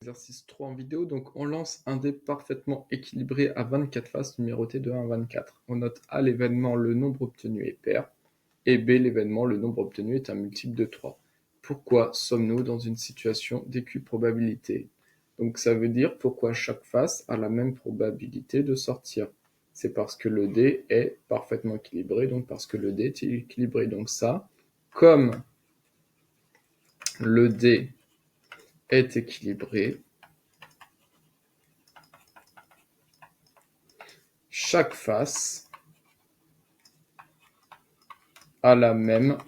Exercice 3 en vidéo, donc on lance un dé parfaitement équilibré à 24 faces numérotées de 1 à 24. On note A l'événement, le nombre obtenu est pair, et B l'événement, le nombre obtenu est un multiple de 3. Pourquoi sommes-nous dans une situation d'équiprobabilité? Donc ça veut dire pourquoi chaque face a la même probabilité de sortir. C'est parce que le dé est parfaitement équilibré, donc parce que le dé est équilibré. Donc ça, comme le dé est équilibré, chaque face a la même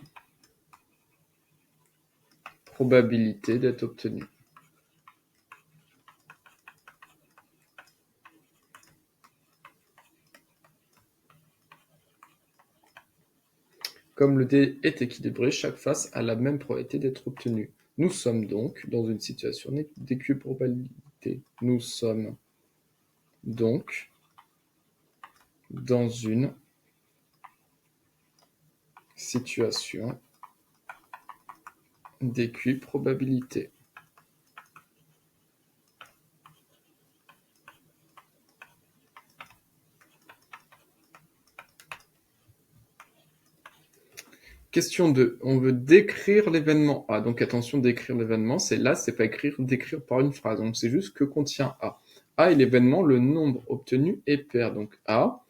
probabilité d'être obtenue. Comme le dé est équilibré, chaque face a la même probabilité d'être obtenue. Nous sommes donc dans une situation d'équiprobabilité. Nous sommes donc dans une situation d'équiprobabilité. Question 2. On veut décrire l'événement A. Donc attention, décrire l'événement, c'est là, c'est pas décrire par une phrase. Donc c'est juste que contient A. A est l'événement, le nombre obtenu est pair. Donc A,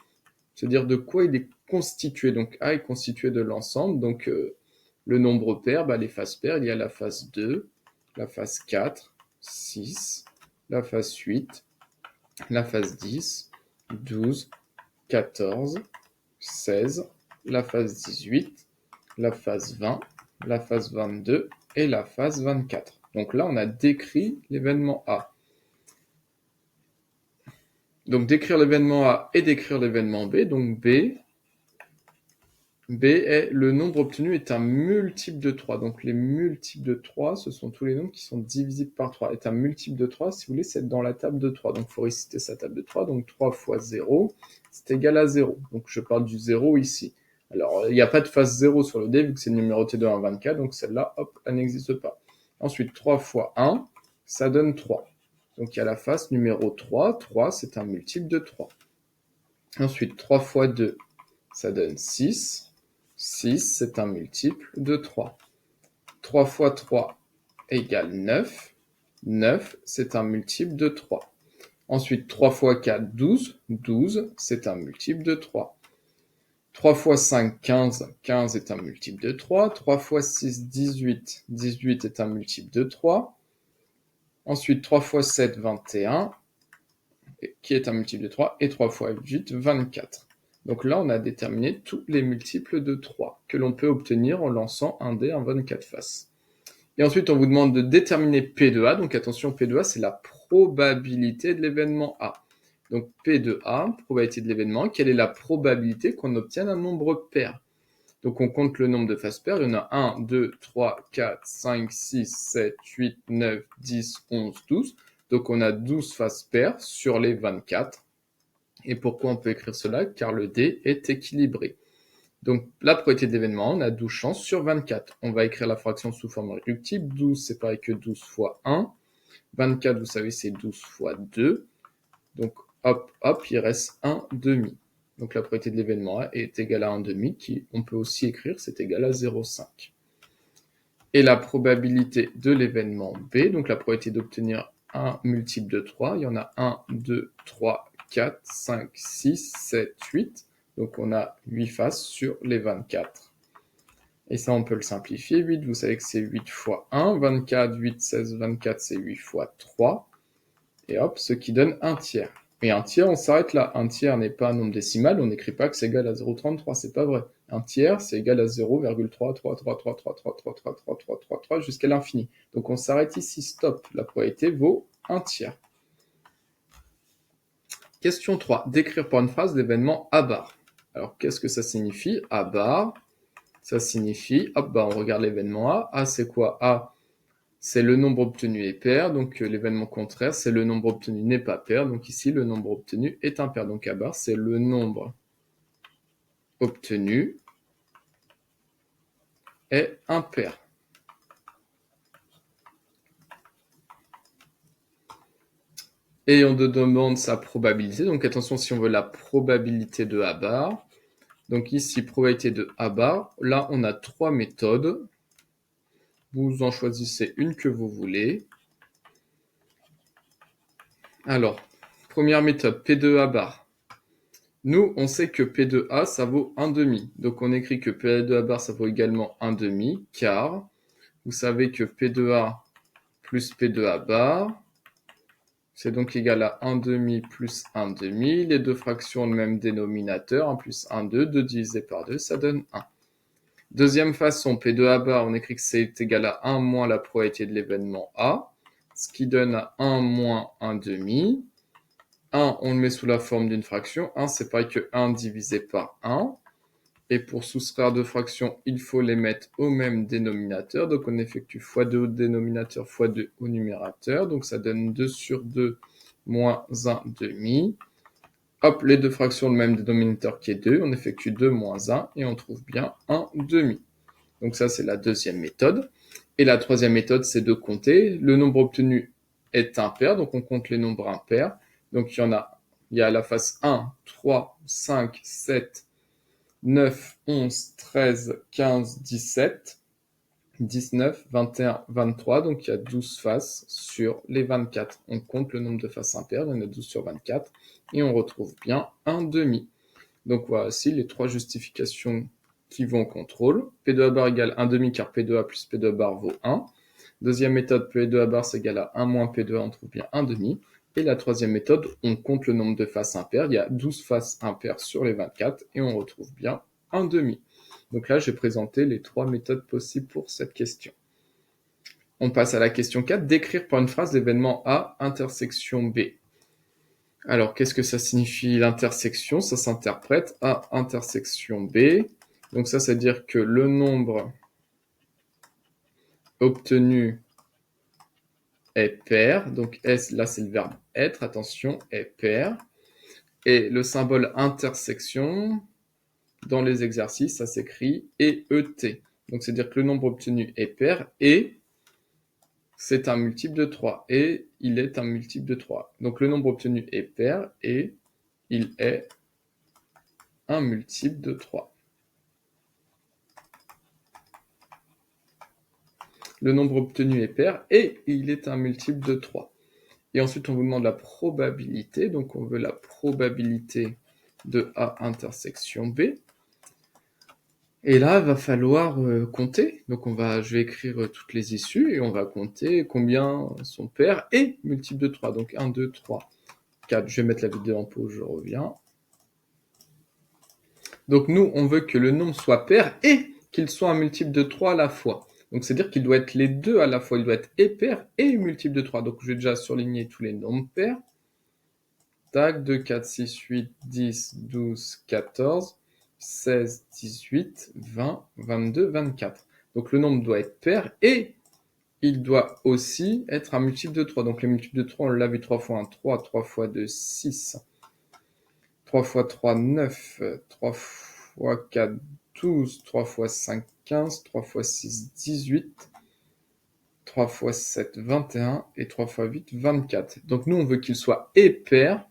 c'est-à-dire de quoi il est constitué. Donc A est constitué de l'ensemble. Donc le nombre pair, les faces paires, il y a la face 2, la face 4, 6, la face 8, la face 10, 12, 14, 16, la face 18, la phase 20, la phase 22 et la phase 24. Donc là, on a décrit l'événement A. Donc décrire l'événement A et décrire l'événement B. Donc B est le nombre obtenu est un multiple de 3. Donc les multiples de 3, ce sont tous les nombres qui sont divisibles par 3. Est un multiple de 3, si vous voulez, c'est dans la table de 3. Donc il faut réciter sa table de 3. Donc 3 fois 0, c'est égal à 0. Donc je parle du 0 ici. Alors, il n'y a pas de phase 0 sur le dé, vu que c'est numéroté de 1 à 24, donc celle-là, hop, elle n'existe pas. Ensuite, 3 fois 1, ça donne 3. Donc il y a la face numéro 3. 3, c'est un multiple de 3. Ensuite, 3 fois 2, ça donne 6. 6, c'est un multiple de 3. 3 fois 3 égale 9. 9, c'est un multiple de 3. Ensuite, 3 fois 4, 12. 12, c'est un multiple de 3. 3 fois 5, 15. 15 est un multiple de 3. 3 fois 6, 18. 18 est un multiple de 3. Ensuite, 3 fois 7, 21, qui est un multiple de 3. Et 3 fois 8, 24. Donc là, on a déterminé tous les multiples de 3 que l'on peut obtenir en lançant un dé en 24 faces. Et ensuite, on vous demande de déterminer P de A. Donc attention, P de A, c'est la probabilité de l'événement A. Donc P de A, probabilité de l'événement, quelle est la probabilité qu'on obtienne un nombre pair? Donc on compte le nombre de faces paires, il y en a 1, 2, 3, 4, 5, 6, 7, 8, 9, 10, 11, 12. Donc on a 12 faces paires sur les 24. Et pourquoi on peut écrire cela? Car le dé est équilibré. Donc la probabilité de l'événement, on a 12 chances sur 24. On va écrire la fraction sous forme réductible. 12, c'est pareil que 12 fois 1. 24, vous savez, c'est 12 fois 2. Donc, hop, hop, il reste 1 demi. Donc, la probabilité de l'événement A est égale à 1 demi, qui, on peut aussi écrire, c'est égal à 0,5. Et la probabilité de l'événement B, donc la probabilité d'obtenir un multiple de 3, il y en a 1, 2, 3, 4, 5, 6, 7, 8. Donc, on a 8 faces sur les 24. Et ça, on peut le simplifier. 8, vous savez que c'est 8 fois 1. 24, 8, 16, 24, c'est 8 fois 3. Et hop, ce qui donne un tiers. Et un tiers, on s'arrête là. Un tiers n'est pas un nombre décimal, on n'écrit pas que c'est égal à 0,33, c'est pas vrai. Un tiers, c'est égal à 0,33333333333 jusqu'à l'infini. Donc on s'arrête ici, stop. La probabilité vaut un tiers. Question 3. Décrire par une phrase l'événement A bar. Alors qu'est-ce que ça signifie? A bar, ça signifie, hop, on regarde l'événement A. A, c'est quoi? A, c'est le nombre obtenu est pair, donc l'événement contraire, c'est le nombre obtenu n'est pas pair, donc ici, le nombre obtenu est impair. Donc A bar, c'est le nombre obtenu est impair. Et on te demande sa probabilité. Donc attention, si on veut la probabilité de A bar. Donc ici, probabilité de A bar. Là, on a 3 méthodes. Vous en choisissez une que vous voulez. Alors, première méthode, P de A bar. Nous, on sait que P de A, ça vaut 1,5. Donc on écrit que P de A bar, ça vaut également 1,5, car vous savez que P de A plus P de A bar, c'est donc égal à 1,5 plus 1,5. Les deux fractions ont le même dénominateur, 1 plus 1, 2. 2 divisé par 2, ça donne 1. Deuxième façon, P de A bar, on écrit que c'est égal à 1 moins la probabilité de l'événement A, ce qui donne à 1 moins 1,5. 1, on le met sous la forme d'une fraction. 1, c'est pareil que 1 divisé par 1. Et pour soustraire deux fractions, il faut les mettre au même dénominateur. Donc on effectue x2 au dénominateur, x2 au numérateur. Donc ça donne 2 sur 2 moins 1 demi. Hop, les deux fractions le même dénominateur qui est 2. On effectue 2 moins 1 et on trouve bien 1 demi. Donc ça, c'est la deuxième méthode. Et la troisième méthode, c'est de compter. Le nombre obtenu est impair, donc on compte les nombres impairs. Donc il y a à la face 1, 3, 5, 7, 9, 11, 13, 15, 17, 19, 21, 23. Donc il y a 12 faces sur les 24. On compte le nombre de faces impaires, il y en a 12 sur 24. Et on retrouve bien un demi. Donc voici les trois justifications qui vont au contrôle. P de A bar égale 1 demi car P de A plus P de A bar vaut 1. Deuxième méthode, P de A bar c'est égal à 1 moins P de A, on trouve bien 1 demi. Et la troisième méthode, on compte le nombre de faces impaires. Il y a 12 faces impaires sur les 24 et on retrouve bien 1 demi. Donc là, j'ai présenté les trois méthodes possibles pour cette question. On passe à la question 4, décrire par une phrase l'événement A intersection B. Alors, qu'est-ce que ça signifie l'intersection? Ça s'interprète A intersection B. Donc ça, c'est dire que le nombre obtenu est pair. Donc S, là, c'est le verbe être. Attention, est pair. Et le symbole intersection, dans les exercices, ça s'écrit EET. Donc c'est dire que le nombre obtenu est pair et c'est un multiple de 3. Et il est un multiple de 3. Donc le nombre obtenu est pair et il est un multiple de 3. Le nombre obtenu est pair et il est un multiple de 3. Et ensuite, on vous demande la probabilité. Donc, on veut la probabilité de A intersection B. Et là, il va falloir compter. Donc, je vais écrire toutes les issues et on va compter combien sont pairs et multiples de 3. Donc, 1, 2, 3, 4. Je vais mettre la vidéo en pause, je reviens. Donc, nous, on veut que le nombre soit pair et qu'il soit un multiple de 3 à la fois. Donc, c'est-à-dire qu'il doit être les deux à la fois. Il doit être et pair et multiple de 3. Donc, je vais déjà surligner tous les nombres pairs. Tac, 2, 4, 6, 8, 10, 12, 14, 16, 18, 20, 22, 24. Donc le nombre doit être pair et il doit aussi être un multiple de 3. Donc les multiples de 3, on l'a vu 3 fois 1, 3, 3 fois 2, 6, 3 fois 3, 9, 3 fois 4, 12, 3 fois 5, 15, 3 fois 6, 18, 3 fois 7, 21 et 3 fois 8, 24. Donc nous, on veut qu'il soit et pair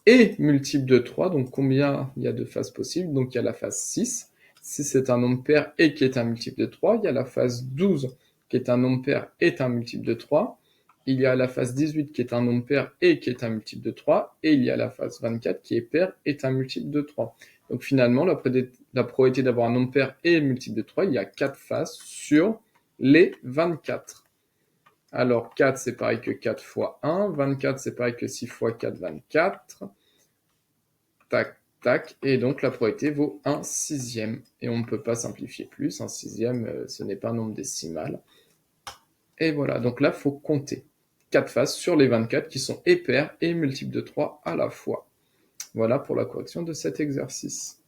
et multiple de 3, donc combien il y a de phases possibles? Donc il y a la phase 6, 6 c'est un nombre pair et qui est un multiple de 3, il y a la phase 12 qui est un nombre pair et est un multiple de 3, il y a la phase 18 qui est un nombre pair et qui est un multiple de 3, et il y a la phase 24 qui est pair et est un multiple de 3. Donc finalement, la probabilité d'avoir un nombre pair et multiple de 3, il y a 4 phases sur les 24. Alors 4 c'est pareil que 4 fois 1, 24 c'est pareil que 6 fois 4, 24. Tac, tac, et donc la probabilité vaut 1 sixième. Et on ne peut pas simplifier plus, 1 sixième ce n'est pas un nombre décimal. Et voilà, donc là il faut compter 4 faces sur les 24 qui sont et pairs et multiples de 3 à la fois. Voilà pour la correction de cet exercice.